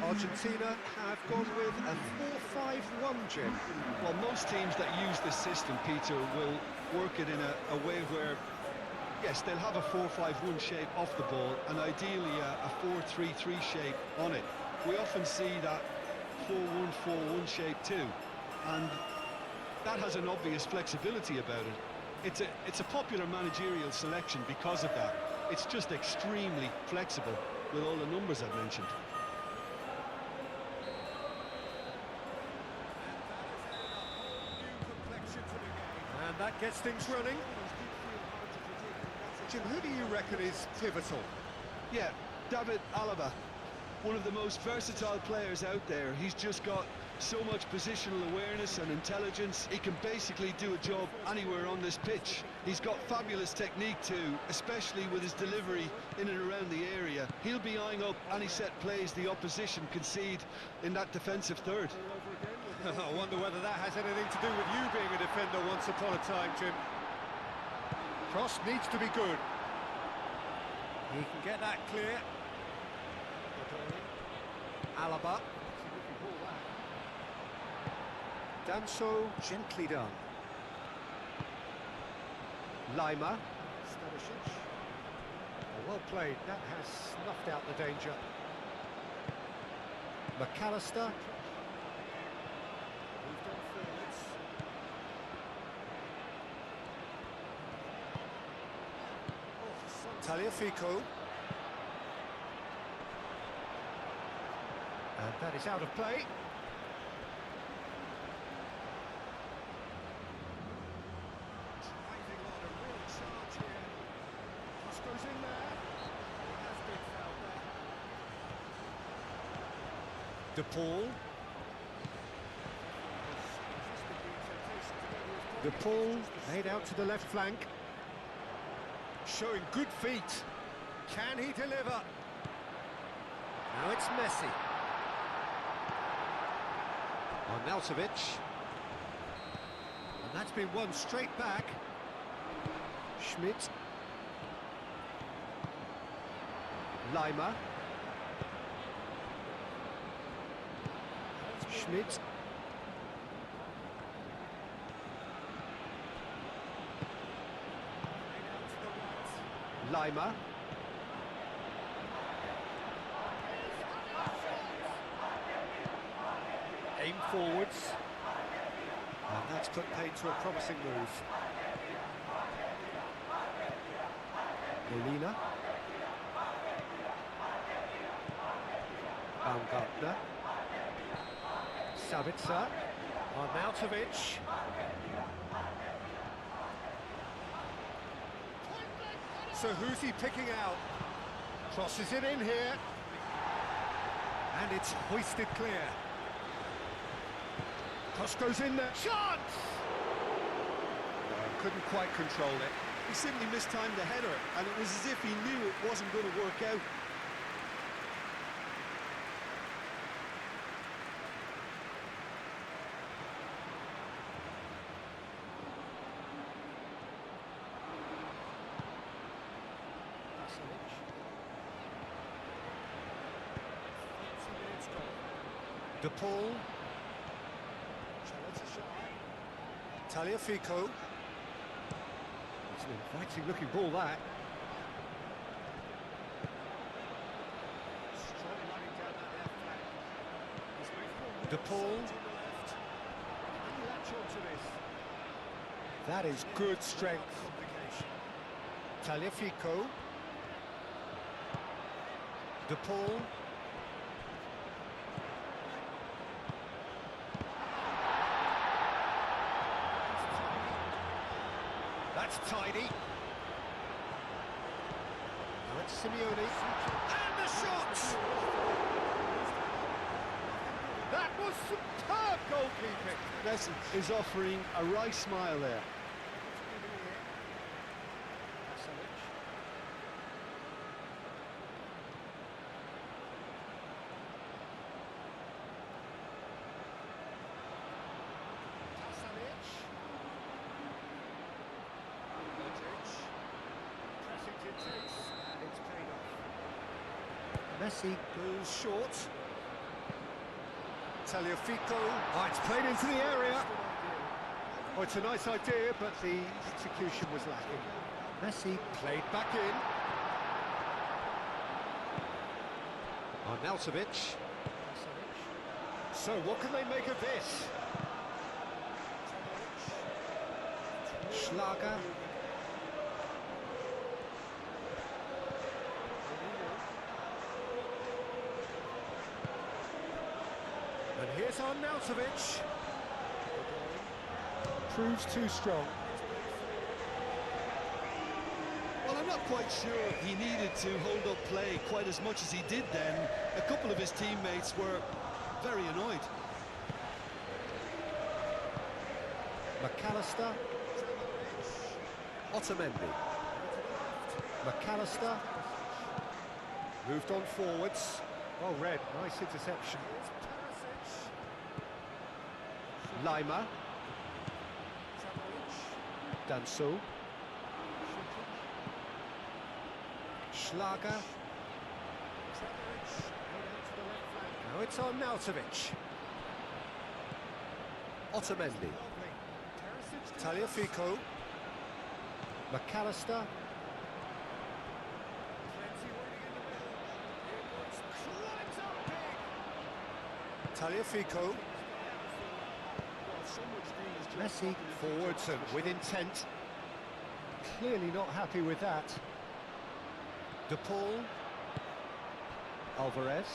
Argentina have gone with a 4-5-1, Jim. Well, most teams that use this system, Peter, will work it in a way where, yes, they'll have a 4-5-1 shape off the ball and ideally a 4-3-3 shape on it. We often see that 4-1-4-1 shape too, and that has an obvious flexibility about it. It's a popular managerial selection because of that. It's just extremely flexible with all the numbers I've mentioned. And that gets things running. Jim, who do you reckon is pivotal? Yeah, David Alaba, one of the most versatile players out there. He's just got so much positional awareness and intelligence. He can basically do a job anywhere on this pitch. He's got fabulous technique too, especially with his delivery in and around the area. He'll be eyeing up any set plays the opposition concede in that defensive third. I wonder whether that has anything to do with you being a defender once upon a time, Jim. Cross needs to be good. He can get that clear. Alaba. Danso, gently done. Lima. Well played, that has snuffed out the danger. McAllister. Tagliafico. And that is out of play. Driving on a real charge here. Cross goes in there. Has been fouled there. De Paul. De Paul made out to the left flank. Showing good feet. Can he deliver? Now it's Messi. Arnautovic. And that's been won straight back. Schmidt. Lima. Schmidt. Lima. Aim forwards. And that's put paid to a promising move. Molina. Baumgartner. Savitzer. Arnautovic. So who's he picking out? Crosses it in here. And it's hoisted clear. Cross goes in there. Chance! Couldn't quite control it. He simply mistimed the header, and it was as if he knew it wasn't going to work out. De Paul. Tagliafico. It's an inviting looking ball, that. De Paul. That is good strength. Tagliafico. De Paul. That's tidy. Now it's Simeone. And the shot! That was superb goalkeeping. Messi is offering a right smile there. Messi goes short. Tagliafico. Oh, it's played into the area. Oh, it's a nice idea, but the execution was lacking. Messi played back in. Arnautovic. So, what can they make of this? Schlager. And here's Arnautovic. Proves too strong. Well, I'm not quite sure he needed to hold up play quite as much as he did then. A couple of his teammates were very annoyed. McAllister. Otamendi. McAllister. Moved on forwards. Well read, nice interception. Lima. Danso. Schlager. Now it's Arnautovic. Otamendi. Tagliafico. McAllister. Tagliafico. Messi forwards and with intent. Clearly not happy with that. De Paul. Alvarez.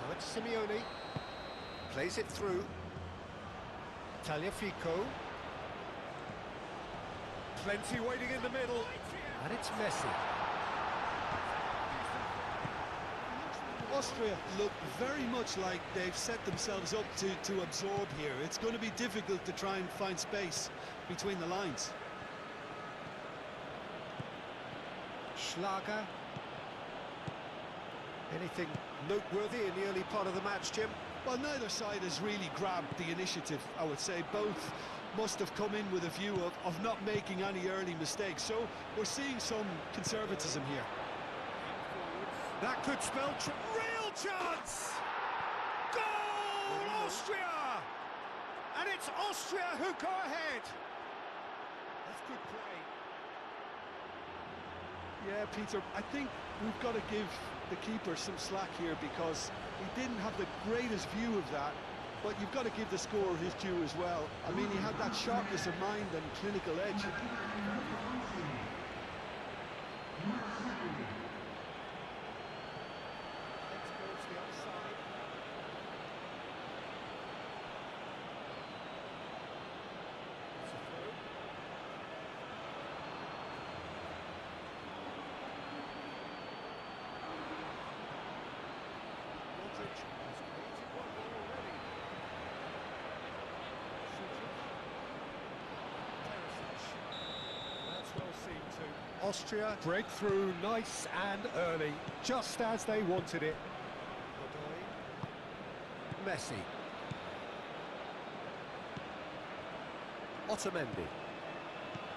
Now it's Simeone. Plays it through. Tagliafico. Plenty waiting in the middle. And it's Messi. Austria look very much like they've set themselves up to absorb here. It's going to be difficult to try and find space between the lines. Schlager. Anything noteworthy in the early part of the match, Jim? Well, neither side has really grabbed the initiative, I would say. Both must have come in with a view of not making any early mistakes. So we're seeing some conservatism here. That could spell real chance! Goal, Austria! And it's Austria who go ahead. That's good play. Yeah, Peter, I think we've got to give the keeper some slack here because he didn't have the greatest view of that, but you've got to give the scorer his due as well. I mean, he had that sharpness of mind and clinical edge. Austria breakthrough nice and early, just as they wanted it. Messi. Otamendi.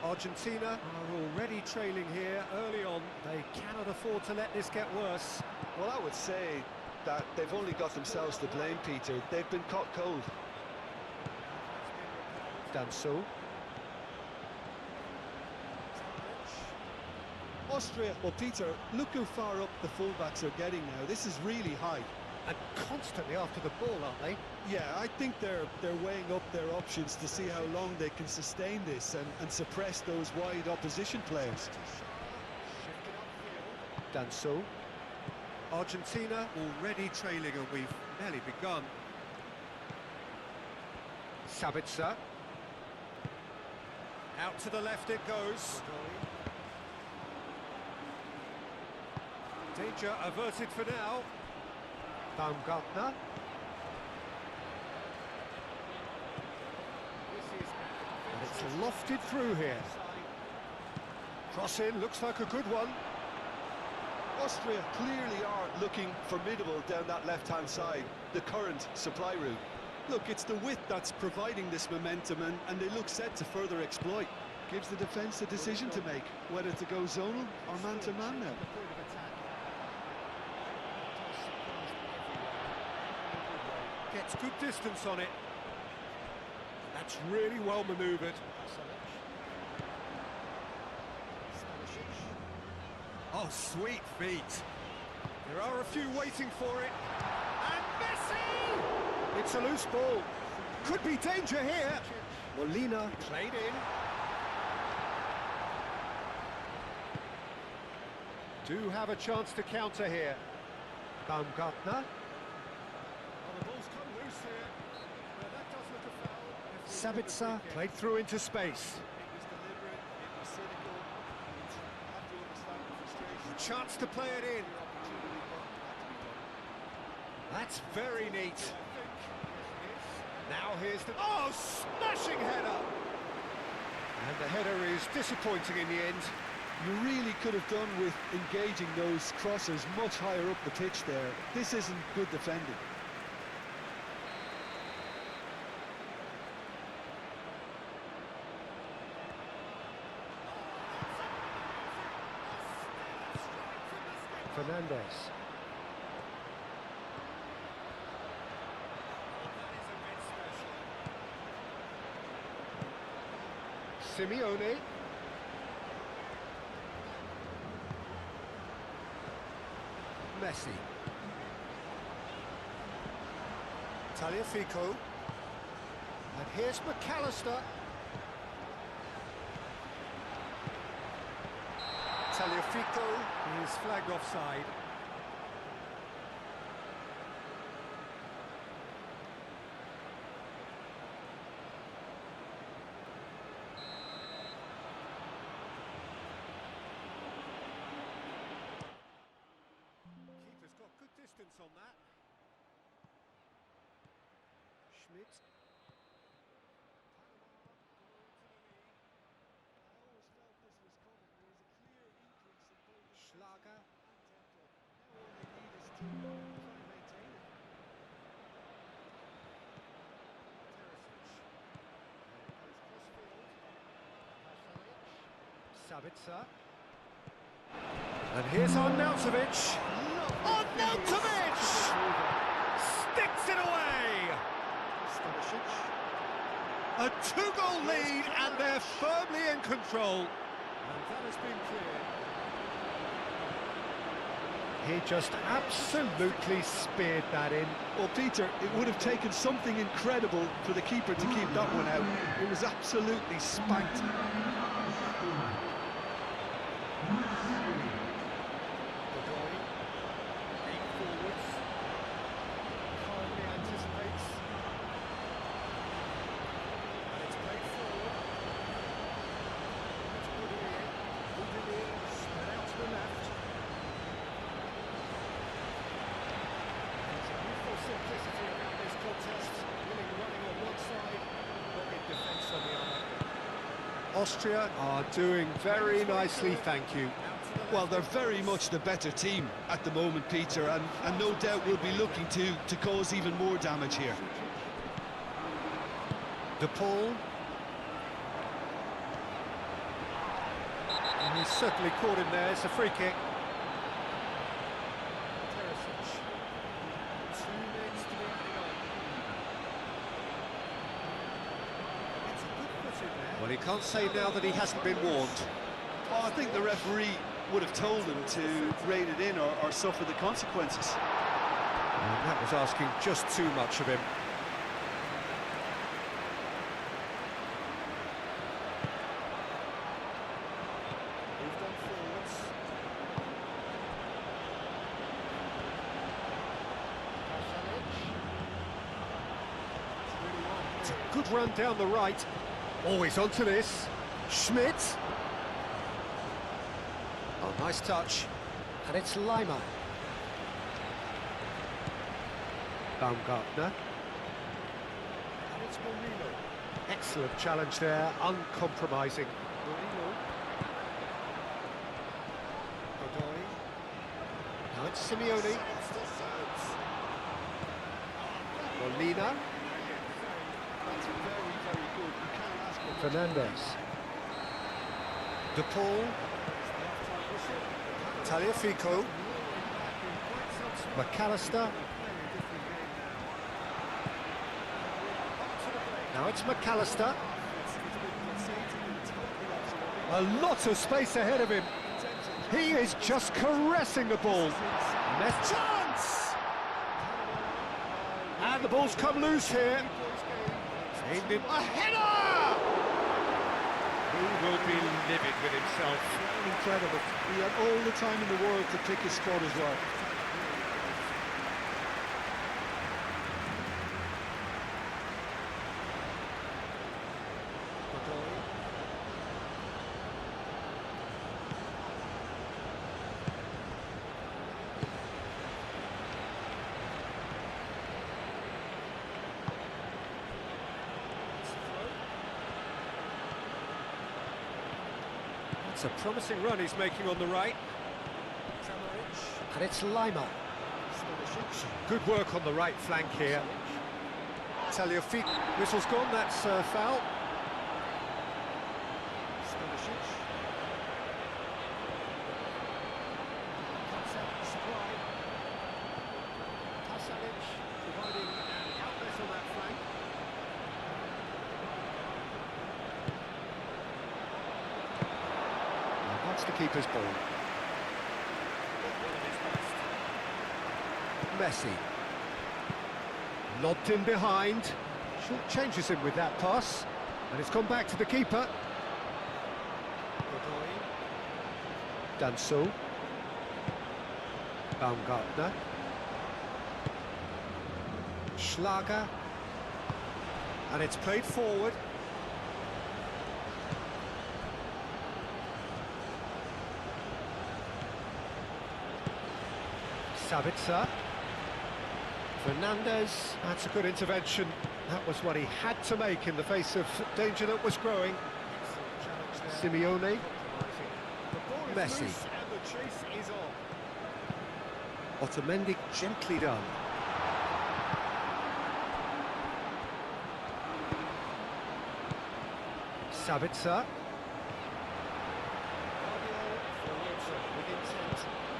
Argentina are already trailing here early on. They cannot afford to let this get worse. Well, I would say that they've only got themselves to blame, Peter. They've been caught cold. Danso. Austria, well, Peter, look how far up the fullbacks are getting now. This is really high. And constantly after the ball, aren't they? Yeah, I think they're weighing up their options to see how long they can sustain this and suppress those wide opposition players. Danso. Argentina already trailing, and we've nearly begun. Sabitzer. Out to the left it goes. Danger averted for now. Baumgartner. And it's lofted through here. Cross in, looks like a good one. Austria clearly are looking formidable down that left-hand side, the current supply route. Look, it's the width that's providing this momentum, and they look set to further exploit. Gives the defence the decision to make, whether to go zonal or man-to-man now. Gets good distance on it. That's really well manoeuvred. Oh, sweet feet. There are a few waiting for it. And Messi! It's a loose ball. Could be danger here. Molina played in. Do have a chance to counter here. Baumgartner. The ball's come loose here. That does look a foul. Sabitzer played through into space. It was deliberate, it was cynical. You have to understand the frustration. Chance to play it in. That's very neat. Now here's the... Oh, smashing header! And the header is disappointing in the end. You really could have done with engaging those crossers much higher up the pitch there. This isn't good defending. Fernandez. Simeone. Messi. Tagliafico. And here's McAllister. Tagliafico is flagged offside. Keeper's got good distance on that. Schmidt. Schlager. Sabitzer. And here's Arnautovic. Arnautovic! Sticks it away! A two-goal lead, and they're firmly in control. And that has been clear. He just absolutely speared that in. Well, Peter, it would have taken something incredible for the keeper to keep that one out. It was absolutely spanked. Austria are doing very nicely, thank you. Well, they're very much the better team at the moment, Peter, and no doubt will be looking to cause even more damage here. De Paul. And he's certainly caught him there. It's a free kick. Well, he can't say now that he hasn't been warned. Oh, I think the referee would have told him to rein it in or suffer the consequences. And that was asking just too much of him. Moved on forwards. It's a good run down the right. Always onto this. Schmidt. Oh, nice touch. And it's Lima. Baumgartner. And it's Molina. Excellent challenge there, uncompromising. Molina. Godoy. Now it's Simeone. Molina. Fernandez. DePaul. Taliafico. McAllister. Now it's McAllister. A lot of space ahead of him. He is just caressing the ball. Chance! And the ball's come loose here. Aimed in. A header! He will be livid with himself. Incredible. He had all the time in the world to pick his spot as well. It's a promising run he's making on the right. And it's Lima. Good work on the right flank here. Taliafico. Whistle's gone, that's foul. Providing an outlet on that flank. That's the keeper's ball. Messi. Lobbed in behind. Short changes him with that pass. And it's gone back to the keeper. Danso. Baumgartner. Schlager. And it's played forward. Sabitzer. Fernandez. That's a good intervention. That was what he had to make in the face of danger that was growing. Simeone. Messi. Otamendi gently done. Sabitzer.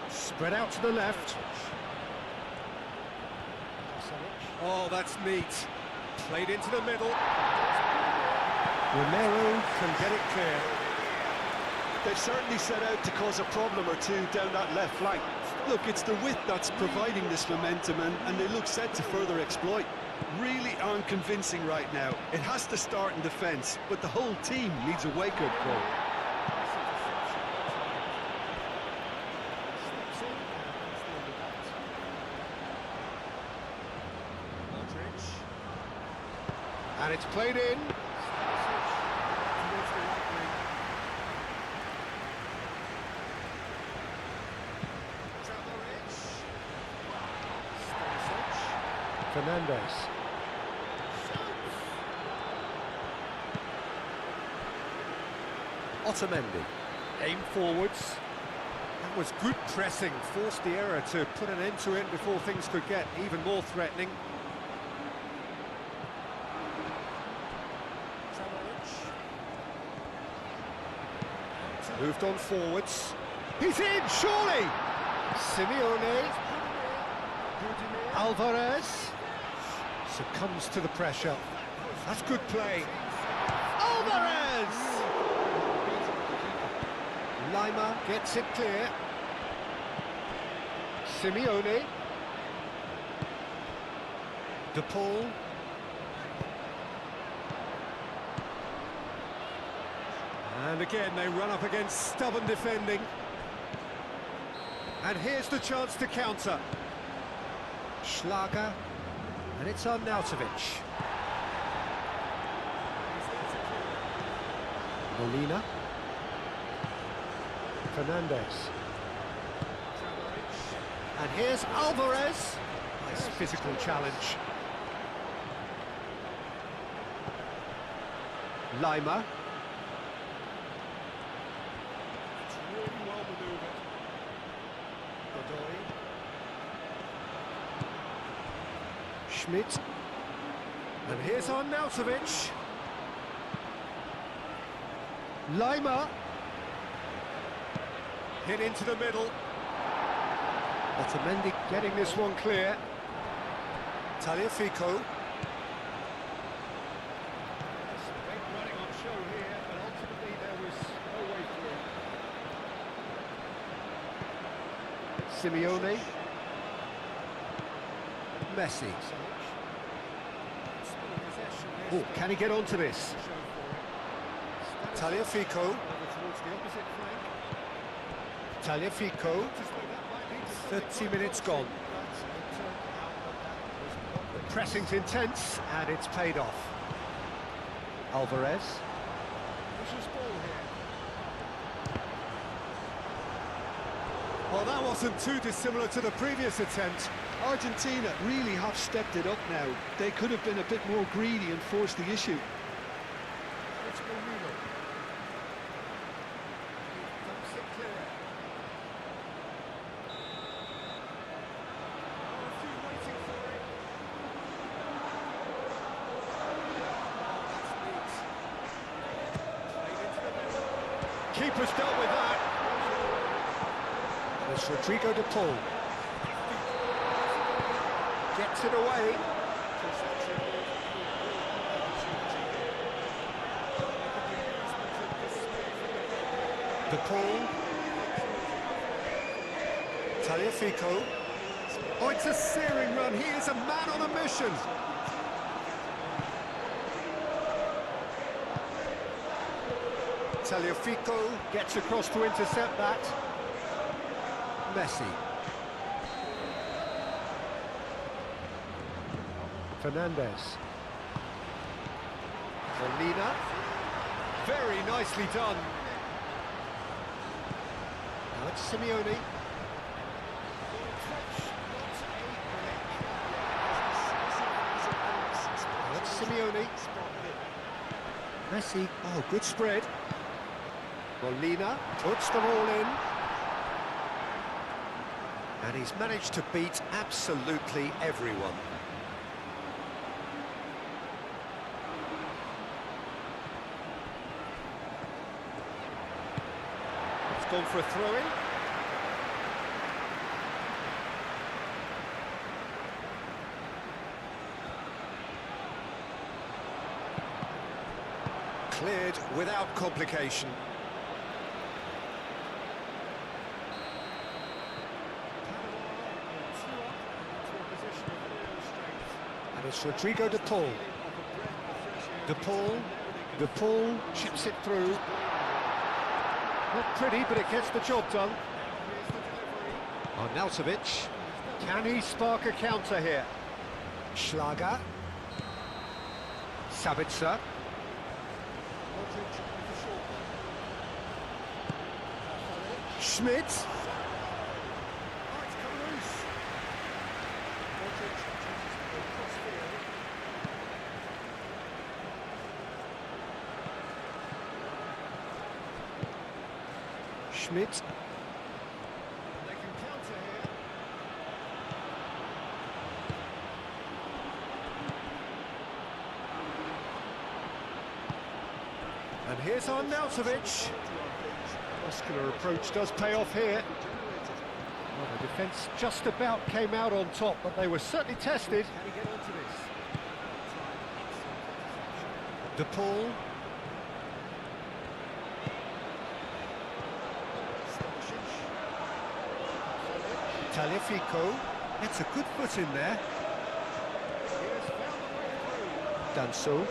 Spread out to the left. Oh, that's neat. Played into the middle. Romero can get it clear. They've certainly set out to cause a problem or two down that left flank. Look, it's the width that's providing this momentum, and they look set to further exploit. Really aren't convincing right now. It has to start in defence, but the whole team needs a wake-up call. And it's played in. Fernandez. Otamendi. Aim forwards. That was good pressing. Forced the error to put an end to it before things could get even more threatening. Moved on forwards. He's in, surely! Simeone. Alvarez succumbs to the pressure. That's good play. Alvarez! Lima gets it clear. Simeone. DePaul. And again, they run up against stubborn defending. And here's the chance to counter. Schlager. And it's Arnautovic. Molina. Fernandez. And here's Alvarez. Nice physical challenge. Lima. Schmidt. And here's Arnautovic. Lima. Hit into the middle. Otamendi getting this one clear. Tagliafico. Running on show here, but ultimately there was no way through. Simeone. Messi. Oh, can he get onto this? Tagliafico. Tagliafico. 30 minutes gone. The pressing's intense, and it's paid off. Alvarez. Well, that wasn't too dissimilar to the previous attempt. Argentina really have stepped it up now. They could have been a bit more greedy and forced the issue. Keeper's dealt with that. It's Rodrigo de Paul. Gets it away. De Paul. Tagliafico. Oh, it's a searing run. He is a man on a mission. Tagliafico gets across to intercept that. Messi. Fernandez. Molina. Very nicely done. Now it's Simeone. Now it's Simeone. Messi. Oh, good spread. Molina puts them all in. And he's managed to beat absolutely everyone. It's gone for a throw-in. Cleared without complication. And it's Rodrigo de Paul. De Paul. De Paul chips it through. Not pretty, but it gets the job done. Arnautovic. Can he spark a counter here? Schlager. Sabitzer. Schmidt. Schmidt. They can counter here. And here's Arnautovic. Muscular approach does pay off here. Well, the defence just about came out on top, but they were certainly tested. Can he get onto this? De Paul. Tagliafico. That's a good foot in there. Danso.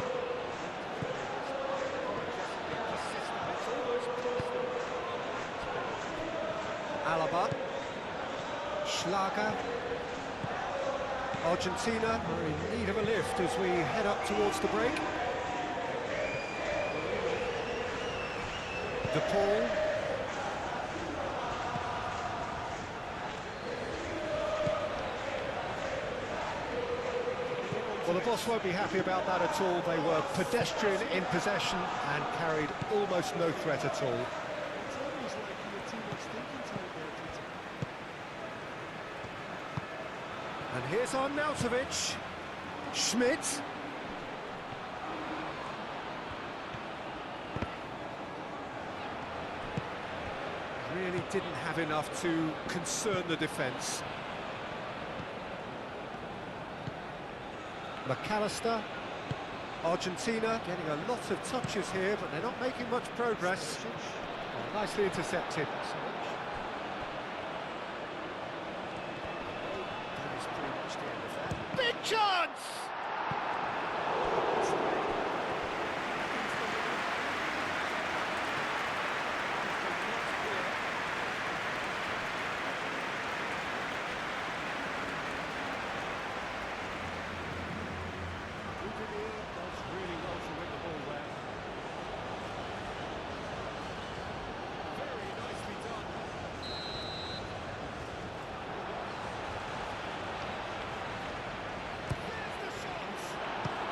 Alaba. Schlager. Argentina are in need of a lift as we head up towards the break. De Paul. Well, the boss won't be happy about that at all. They were pedestrian in possession and carried almost no threat at all. And here's Arnautovic. Schmidt. really didn't have enough to concern the defence. McAllister. Argentina getting a lot of touches here, but they're not making much progress. Oh, nicely intercepted. That is pretty much the end of that. Big chance!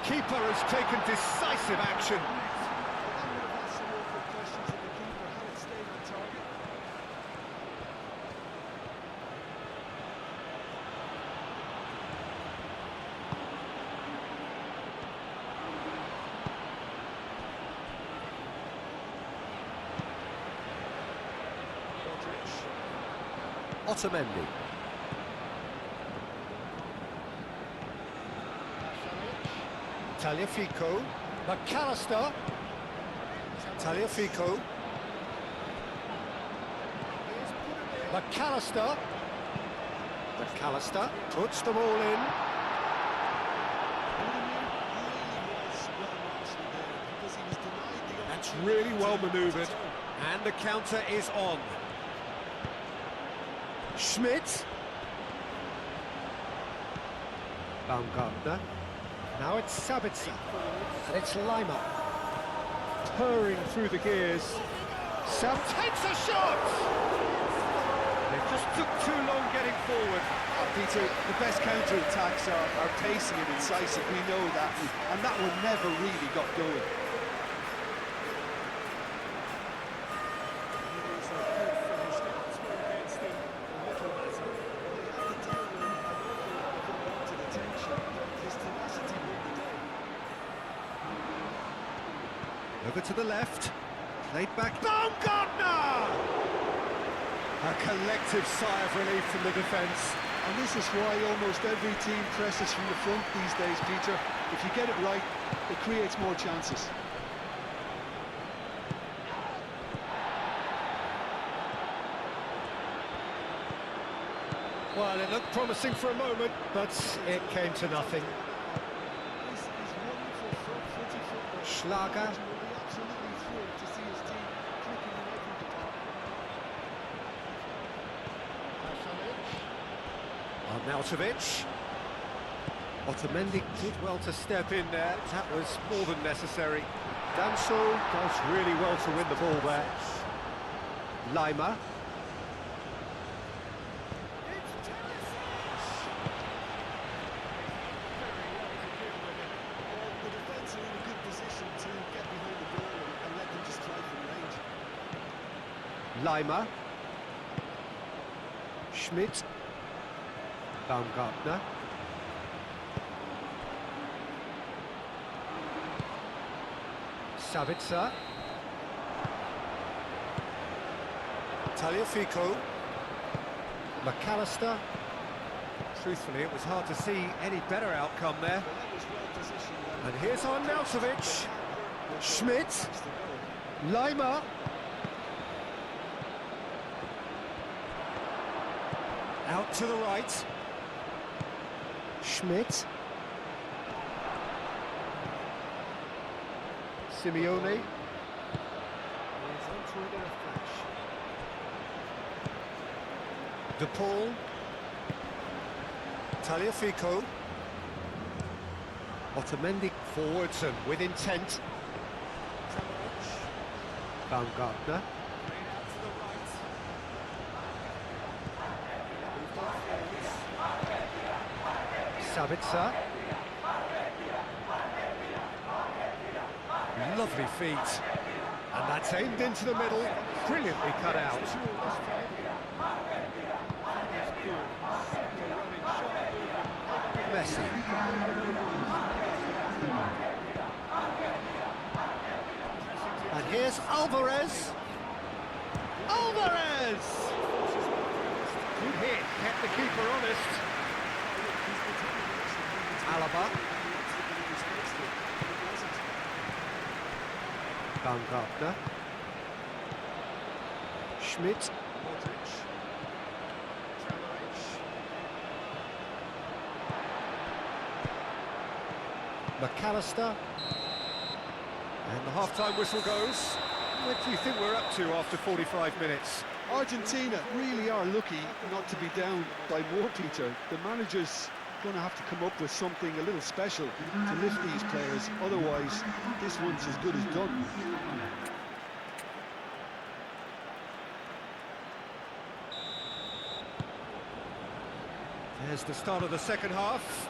Keeper has taken decisive action. Otamendi. Tagliafico, McAllister, Tagliafico, McAllister, McAllister puts them all in. That's really well manoeuvred, and the counter is on. Schmidt, Baumgartner. Now it's Sabitzer, and it's Lima, purring through the gears. Sab takes a shot! They just took too long getting forward. Peter, the best counter-attacks are pacey and incisive, we know that, and that one never really got going. Over to the left, played back, Baumgartner! A collective sigh of relief from the defence. And this is why almost every team presses from the front these days, Peter. If you get it right, it creates more chances. Well, it looked promising for a moment, but it came to nothing. Schlager. Arnautovic. Otamendi did well to step in there. That was more than necessary. Danso does really well to win the ball there. Lima. Lima. Schmidt. Baumgartner. Sabitzer. Tagliafico. McAllister. Truthfully, it was hard to see any better outcome there. And here's Arnautovic. Schmidt. Lima. Out to the right. Schmidt. Simeone. De Paul. Tagliafico. Otamendi forwards and with intent. Baumgartner. Sabitzer. Lovely feet. And that's aimed into the middle. Brilliantly cut out. Messi. And here's Alvarez. Alvarez! Good hit, kept the keeper honest. Alaba. Baumgartner. Schmidt. McAllister. And the half-time whistle goes. What do you think we're up to after 45 minutes? Argentina really are lucky not to be down by more, Peter. The manager's going to have to come up with something a little special to lift these players, otherwise this one's as good as done. There's the start of the second half.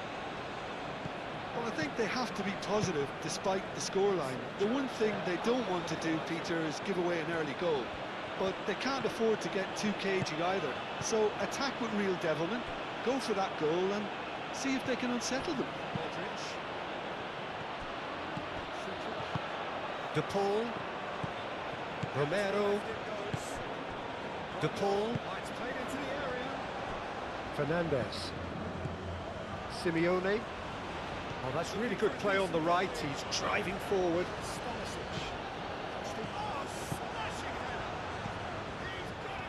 Well, I think they have to be positive despite the scoreline. The one thing they don't want to do, Peter, is give away an early goal. But they can't afford to get too cagey either. So attack with real devilment, go for that goal and see if they can unsettle them. De Paul. Romero. De Paul. Fernandez. Simeone. Oh, that's really good play on the right. He's driving forward.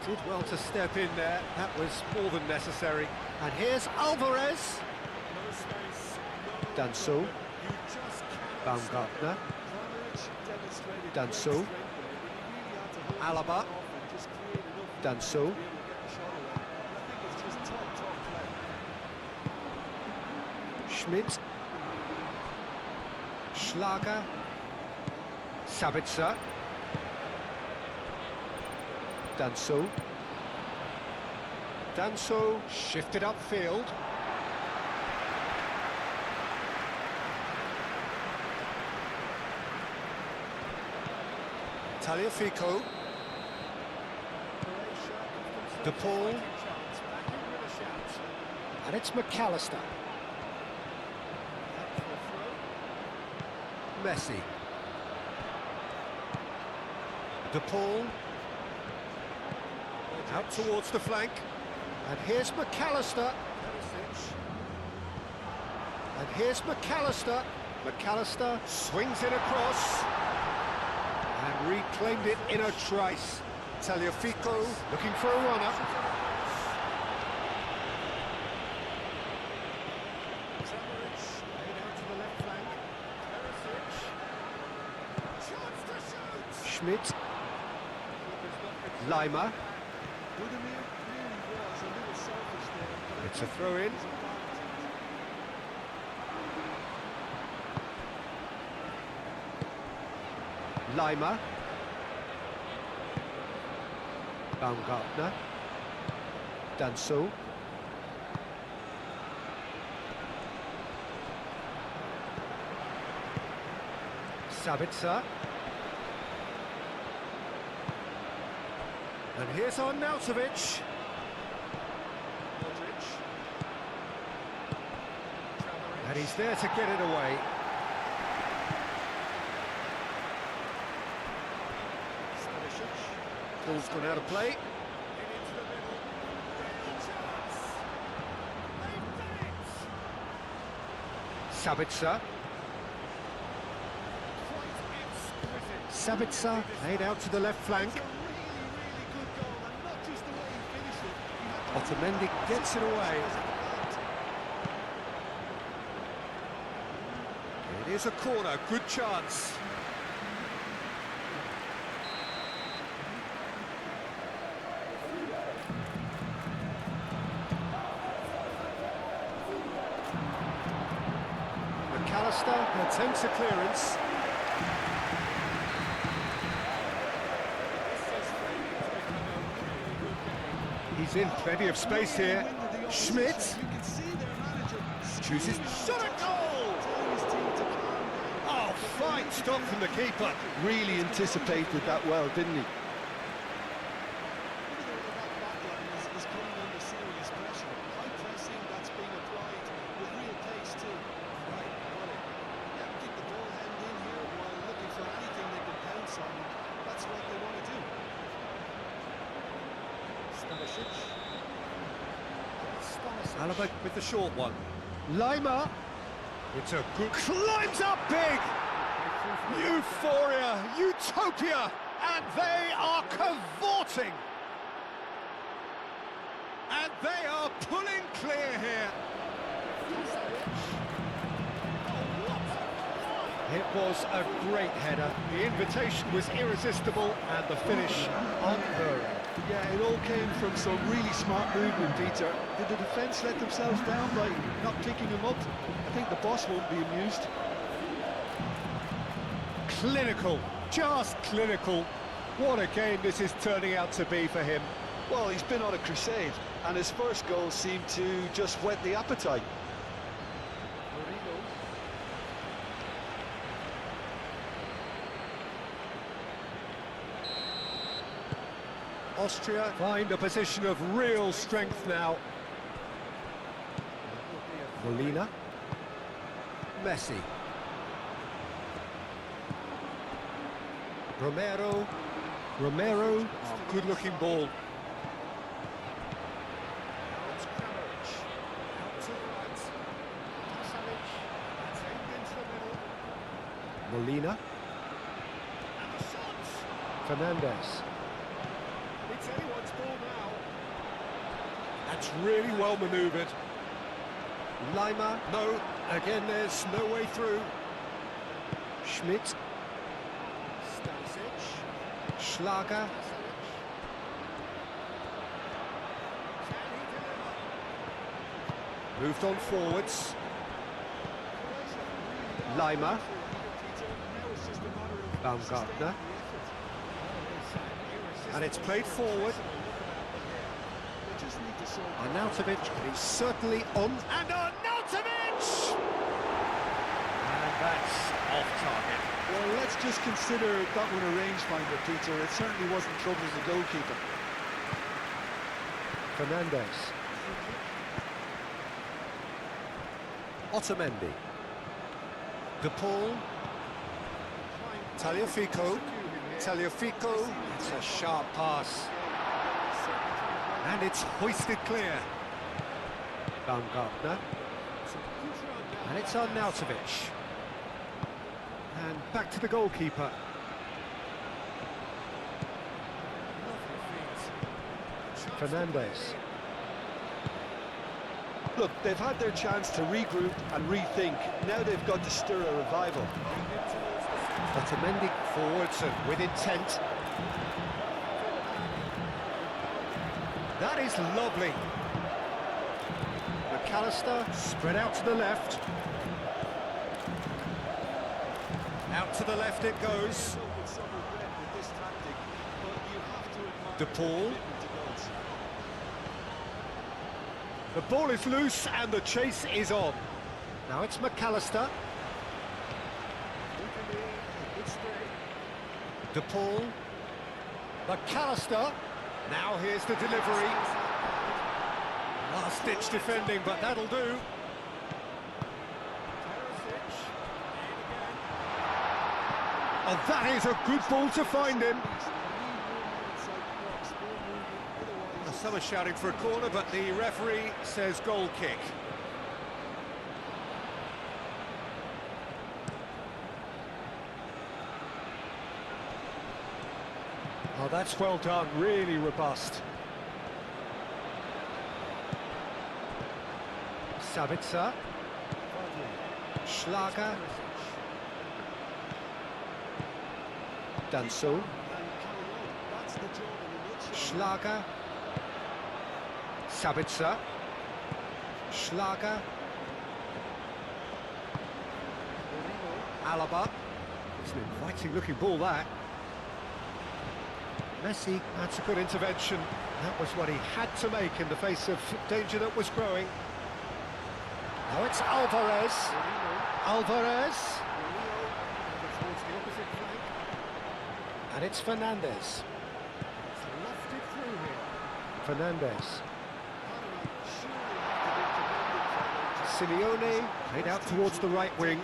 Did well to step in there. That was more than necessary. And here's Alvarez. Danso. Baumgartner. Danso. Alaba. Danso. Schmidt. Schlager. Sabitzer. Danso. Danso shifted upfield. Tagliafico. De Paul. And it's McAllister. Messi. De Paul. Out towards the flank. And here's McAllister. And here's McAllister. McAllister swings it across. And reclaimed it in a trice. Tagliafico looking for a runner. Schmidt. Lima. It's a throw-in. Lima. Baumgartner. Danso. Sabitzer. And here's Arnautovic. And he's there to get it away. Ball's gone out of play. Sabitzer. Sabitzer laid out to the left flank. Otamendi gets it away. It is a corner, good chance. McAllister attempts a clearance. He's in plenty of space here. Schmidt chooses shot at goal. Oh, fine stop from the keeper. Really anticipated that well, didn't he? Alaba with the short one. Lima. It's a good... Climbs up big! Euphoria, utopia, and they are cavorting. And they are pulling clear here. It was a great header. The invitation was irresistible and the finish unerring. Yeah, it all came from some really smart movement, Peter. Did the defence let themselves down by not picking him up? I think the boss won't be amused. Clinical, just clinical. What a game this is turning out to be for him. Well, he's been on a crusade, and his first goal seemed to just whet the appetite. Austria find a position of real strength now. Molina. Messi. Romero. Oh, good-looking ball. Molina. Fernandez. It's anyone's ball now. That's really well manoeuvred. Lima. No, again there's no way through. Schmidt. Schlager. Moved on forwards. Lima. Baumgartner. And it's played forward. Arnautovic is certainly on. And Arnautovic! And that's off target. Well, let's just consider that one a rangefinder, Peter. It certainly wasn't troubling the goalkeeper. Fernandez. Otamendi. De Paul. Tagliafico. It's a sharp pass. And it's hoisted clear. Baumgartner. And it's Arnautovic. And back to the goalkeeper. Fernandez. Look, they've had their chance to regroup and rethink. Now they've got to stir a revival. Otamendi forwards and with intent. That is lovely. McAllister spread out to the left. Out to the left it goes. De Paul. The ball is loose and the chase is on. Now it's McAllister. De Paul. McAllister. Now here's the delivery. Last-ditch defending, but that'll do. Oh, that is a good ball to find him. Some are shouting for a corner, but the referee says goal kick. Oh, that's well done, really robust. Sabitzer. Schlager. Danso. Schlager. Sabitzer. Schlager. Alaba. It's an inviting looking ball, that. Messi, that's a good intervention. That was what he had to make in the face of danger that was growing. Now it's Alvarez. Alvarez. And it's Fernandez. Fernandez. Simeone played out towards the right wing.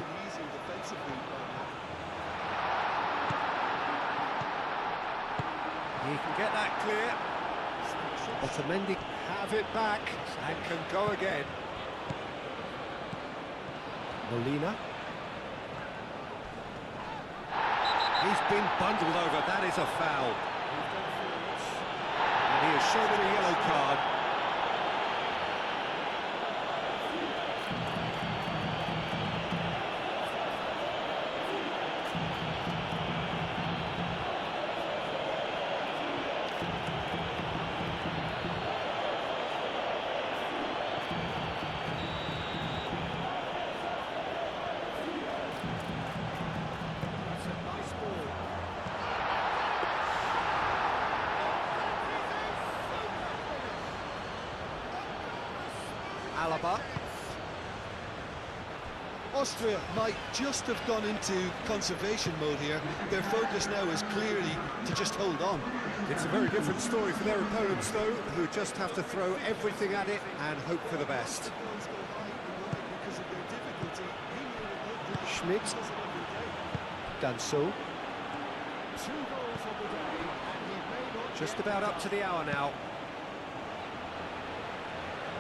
He can get that clear. Otamendi have it back and can go again. Molina. He's been bundled over, that is a foul. And he is shown a yellow card. Alaba. Austria might just have gone into conservation mode here. Their focus now is clearly to just hold on. It's a very different story for their opponents, though, who just have to throw everything at it and hope for the best. Schmidt. Danso. Just about up to the hour now.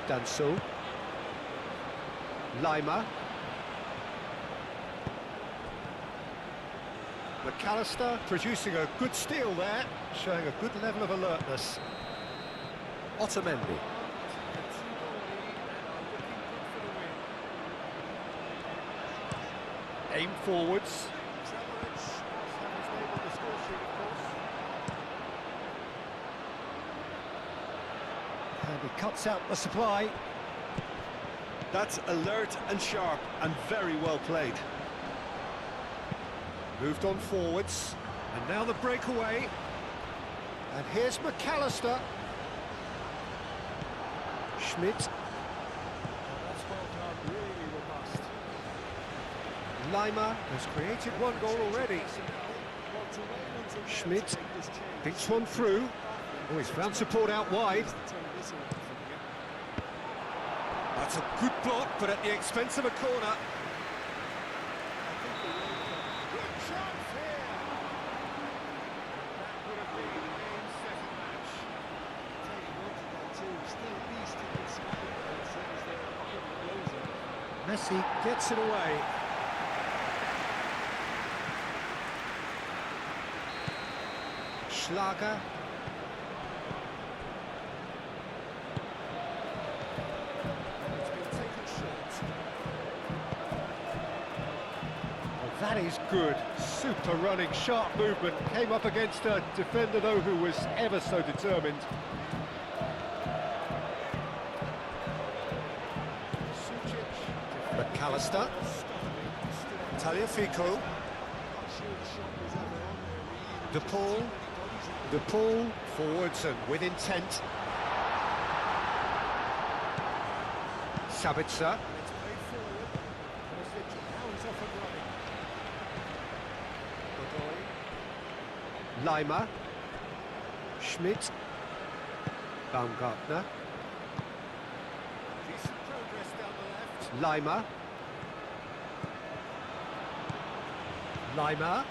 Danso. Lima. McAllister producing a good steal there, showing a good level of alertness. Otamendi. Aim forwards. And he cuts out the supply. That's alert and sharp and very well played. Moved on forwards, and now the breakaway. And here's McAllister. Schmidt. That's well done, really robust. Lima has created one goal already. Schmidt beats one through. Oh, he's found support out wide. That's a good block, but at the expense of a corner. Messi gets it away. Schlager. It's been taken short. Well, that is good. Super running, sharp movement. Came up against a defender, though, who was ever so determined. McAllister. Tagliafico. De Paul forwards and with intent. Sabitzer. Lima. Schmidt. Baumgartner. Decent progress down the left. Lima. Lima.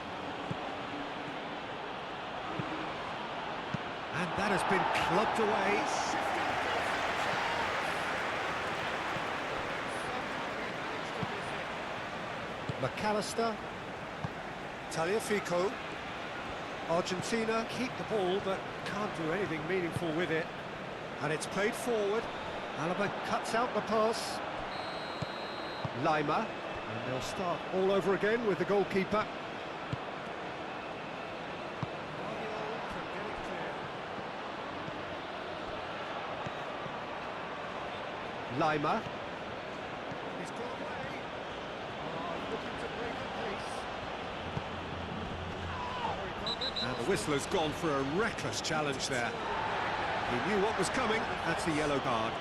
And that has been clubbed away. McAllister. Tagliafico. Argentina keep the ball but can't do anything meaningful with it. And it's played forward. Alaba cuts out the pass. Lima. And they'll start all over again with the goalkeeper. Lima. He's got away. Looking to break the pace. And the whistle has gone for a reckless challenge there. He knew what was coming. That's the yellow card.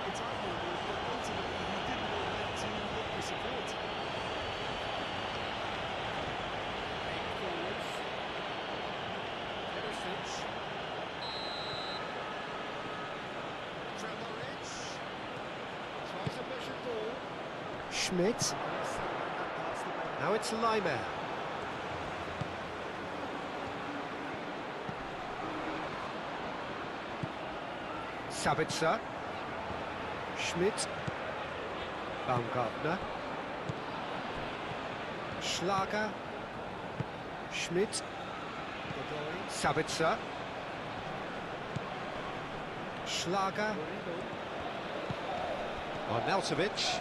Schmidt. Now it's Lima. Sabitzer. Schmidt. Baumgartner. Schlager. Schmidt. Sabitzer. Schlager. Arnautovic.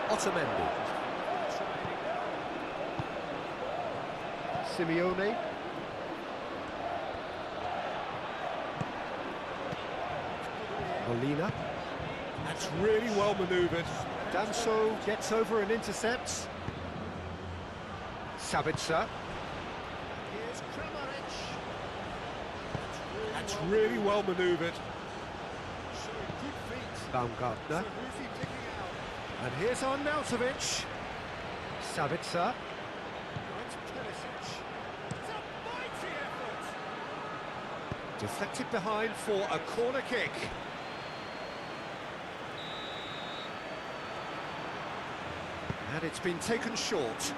Otamendi. Simeone. Molina. That's really well manoeuvred. Danso gets over and intercepts. Sabitzer. Here's Kramaric. That's really well manoeuvred. Showing good feet. Baumgartner. So who's he picking out? And here's Arnautovic. Sabitzer. It's Perisic. It's a mighty effort. Deflected behind for a corner kick. And it's been taken short.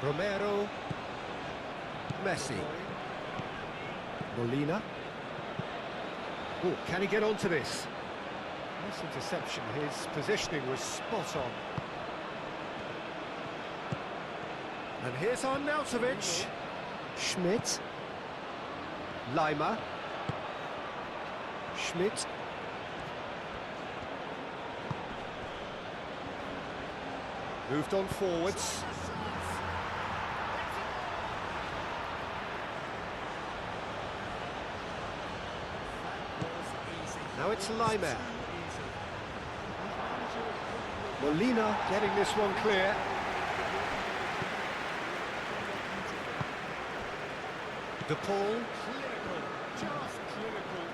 Romero. Messi. Molina. Oh, can he get onto this? Nice interception. His positioning was spot on. And here's Arnautovic. Schmidt. Lima. Schmidt. Moved on forwards. Now it's Lima. Molina getting this one clear. De Paul. Clinical, just clinical.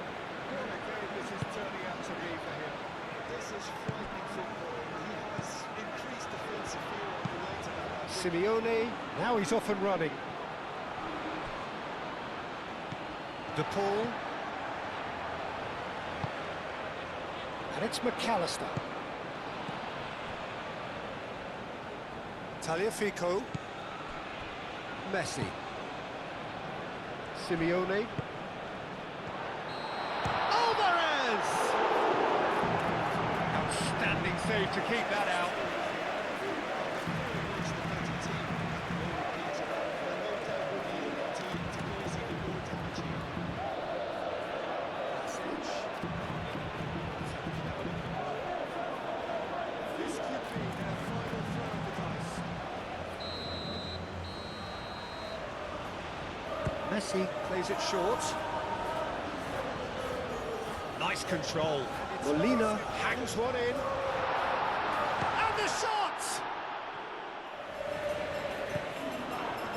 What a game this is turning out to be for him. This is frightening football. He has increased defensive fear on the way to that. Simeone, now he's off and running. De Paul. And it's McAllister. Tagliafico. Messi. Simeone. Alvarez! Outstanding save to keep that out. This could be their final throw of the dice. Messi plays it short. Nice control. Molina hangs one in. And the shot!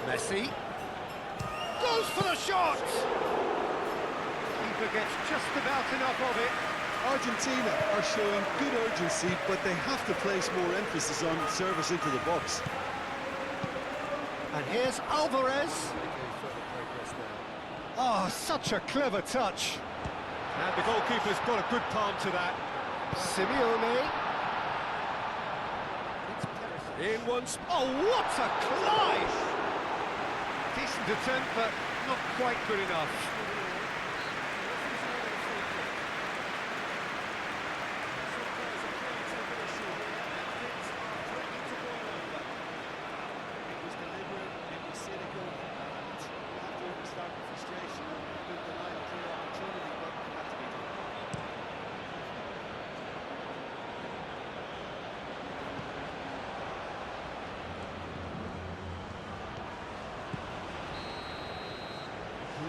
Messi goes for the shot! Keeper gets just about enough of it. Argentina are showing good urgency, but they have to place more emphasis on service into the box. And here's Alvarez. Oh, such a clever touch. And the goalkeeper's got a good palm to that. Simeone. In once. Oh, what a climb! Decent attempt, but not quite good enough.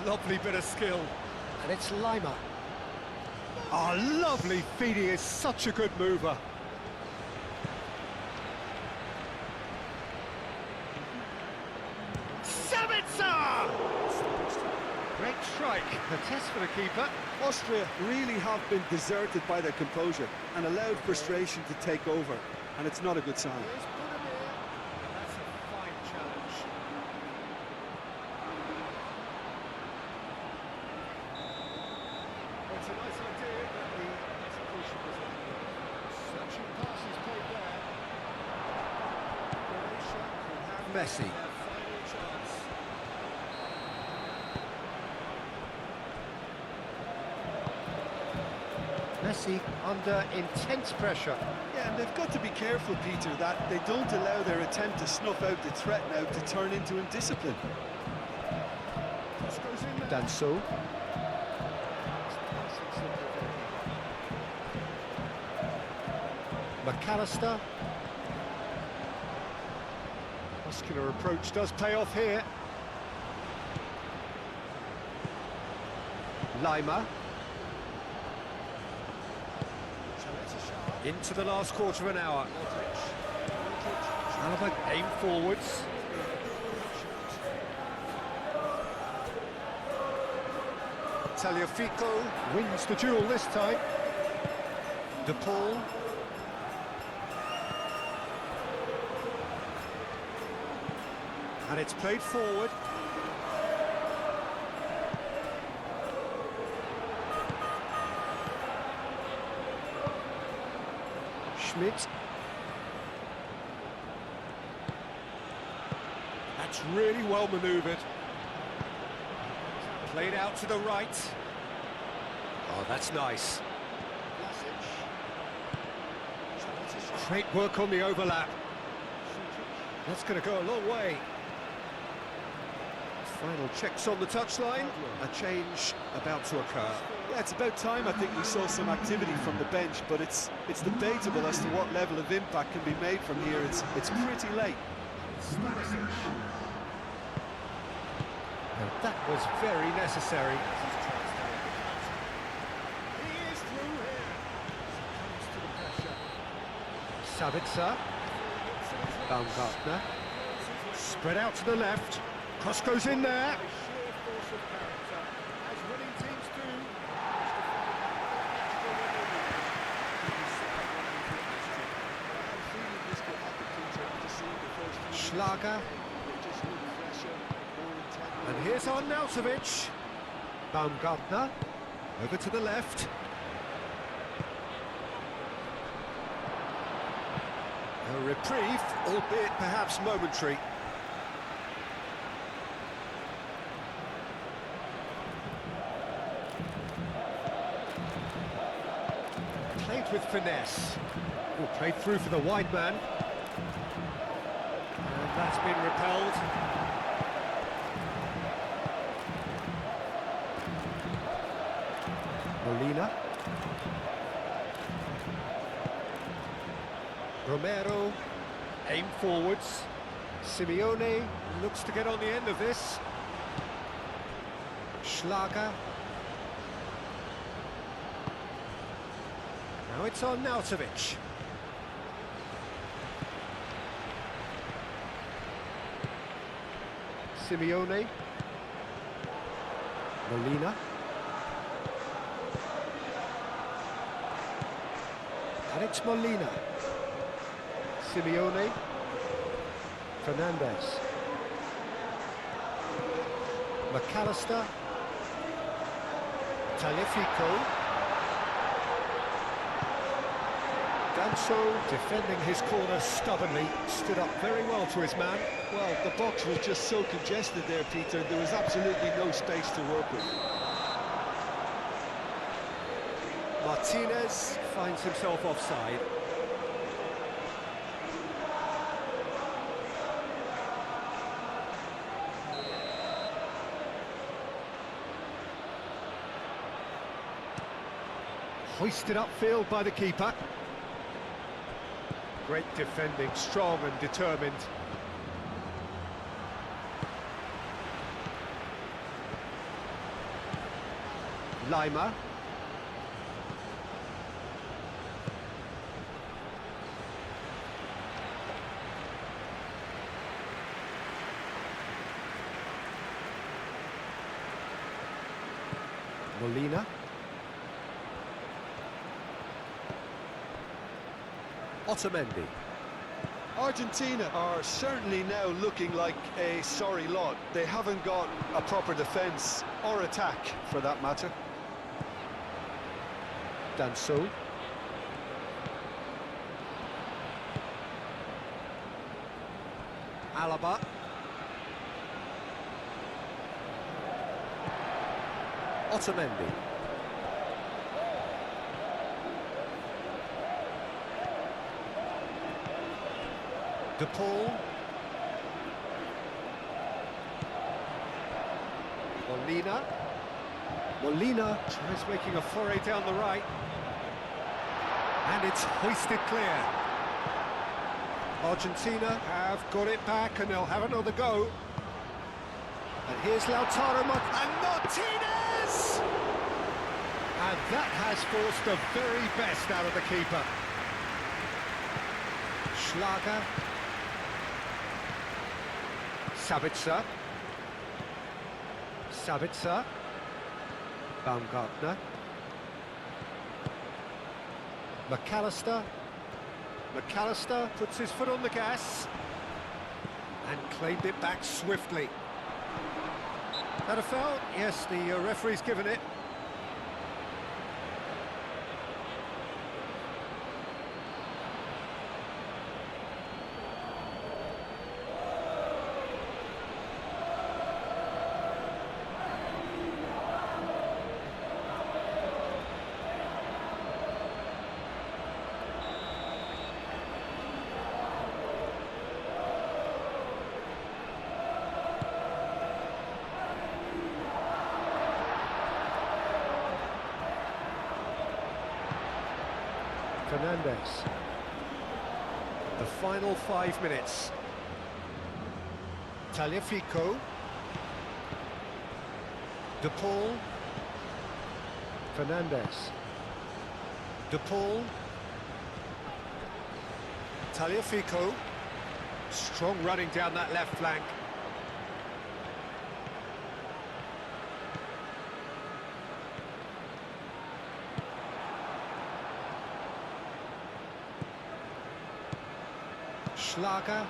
Lovely bit of skill. And it's Lima. Oh, lovely feet. He is such a good mover. Sabitzer! Great strike. The test for the keeper. Austria really have been deserted by their composure and allowed frustration to take over, and it's not a good sign. That's a fine challenge. a nice idea, but the execution was uneven. Searching passes played there. Croatia will have Messi. their final chance. Messi under intense pressure. Yeah, and they've got to be careful, Peter, that they don't allow their attempt to snuff out the threat now to turn into indiscipline. Cross goes in there. Danso. McAllister. Muscular approach does pay off here. Lima. Into the last quarter of an hour. Alaba aim forwards. Tagliafico wins the duel this time. De Paul. And it's played forward. Schmidt. That's really well manoeuvred. Played out to the right. Oh, that's nice. Great work on the overlap. That's going to go a long way. Final checks on the touchline. A change about to occur. Yeah, it's about time I think we saw some activity from the bench, but it's debatable as to what level of impact can be made from here. It's pretty late. Now that was very necessary. He is through here. Comes to the pressure. Sabitzer. Baumgartner. Spread out to the left. Cross goes in there. Sheer force of character, as winning teams do. Schlager. And here's Arnautovic. Baumgartner. Over to the left. A reprieve, albeit perhaps momentary. Played with finesse. Oh, played through for the wide man. And that's been repelled. Molina. Romero, aim forwards. Simeone looks to get on the end of this. Schlager. Now it's on Arnautovic. Simeone. Molina. And it's Molina. Simeone. Fernandez. McAllister. Tagliafico. Danso, defending his corner stubbornly, stood up very well to his man. Well, the box was just so congested there, Peter. There was absolutely no space to work with. Martinez finds himself offside. Hoisted upfield by the keeper. Great defending, strong and determined. Lima. Molina. Otamendi. Argentina are certainly now looking like a sorry lot. They haven't got a proper defence or attack, for that matter. Done so. Alaba. Otamendi. De Paul. Molina tries making a foray down the right. And it's hoisted clear. Argentina have got it back and they'll have another go. And here's Lautaro and Martinez! And that has forced the very best out of the keeper. Schlager. Sabitzer. Baumgartner. McAllister puts his foot on the gas and claimed it back swiftly. That a foul? Yes, the referee's given it. Fernandes. The final 5 minutes. Tagliafico. De Paul. Fernandes. De Paul. Tagliafico. Strong running down that left flank. Schlager.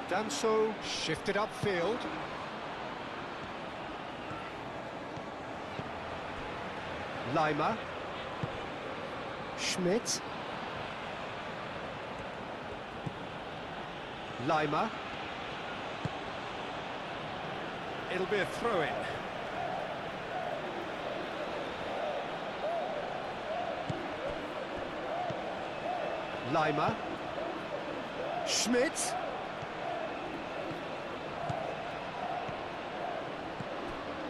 Danso shifted upfield. Lima. Schmidt. Lima. It'll be a throw-in. Lima. Schmidt.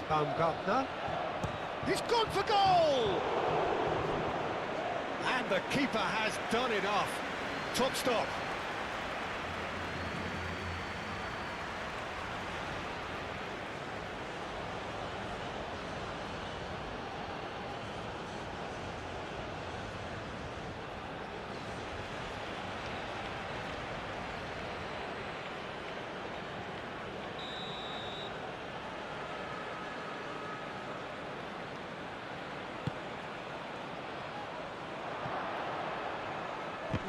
Baumgartner. He's gone for goal! And the keeper has done enough. Top stop.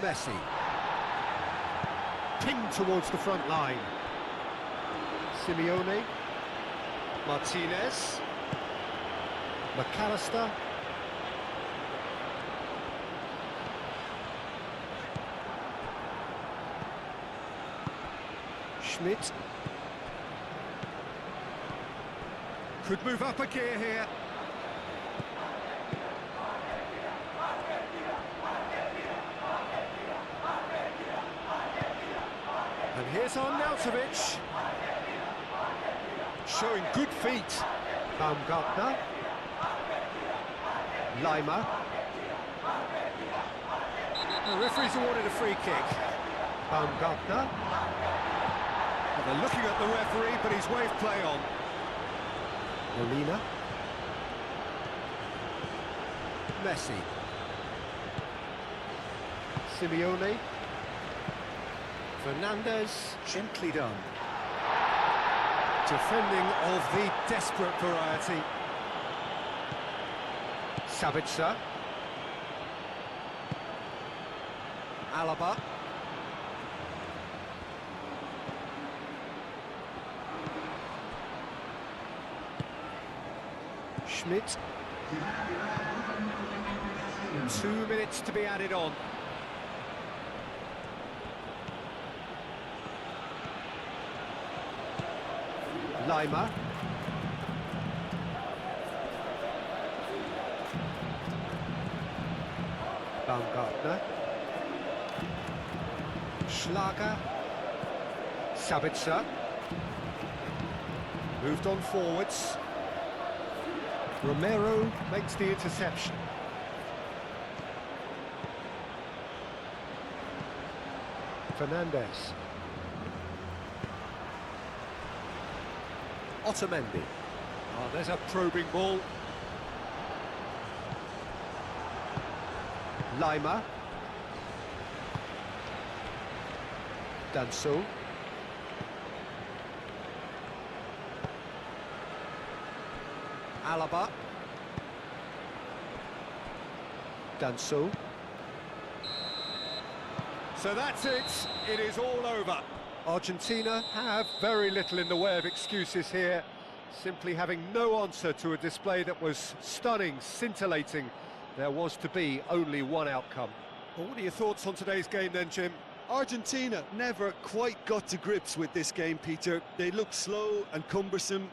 Messi. Pinged towards the front line. Simeone. Martinez. McAllister. Schmidt. Could move up a gear here. And here's Arnautovic, showing good feet. Baumgartner. Lima. The referee's awarded a free kick. Baumgartner. Well, they're looking at the referee, but he's waved play on. Molina. Messi. Simeone. Fernandes, gently done. Defending of the desperate variety. Sabitzer. Alaba. Schmidt. 2 minutes to be added on. Lima. Baumgartner. Schlager. Sabitzer. Moved on forwards. Romero makes the interception. Fernandez. Otamendi. Oh, there's a probing ball. Lima. Danso. Alaba. Danso. So that's it. It is all over. Argentina have very little in the way of excuses here, simply having no answer to a display that was stunning, scintillating. There was to be only one outcome. Well, what are your thoughts on today's game then, Jim? Argentina never quite got to grips with this game, Peter. They looked slow and cumbersome,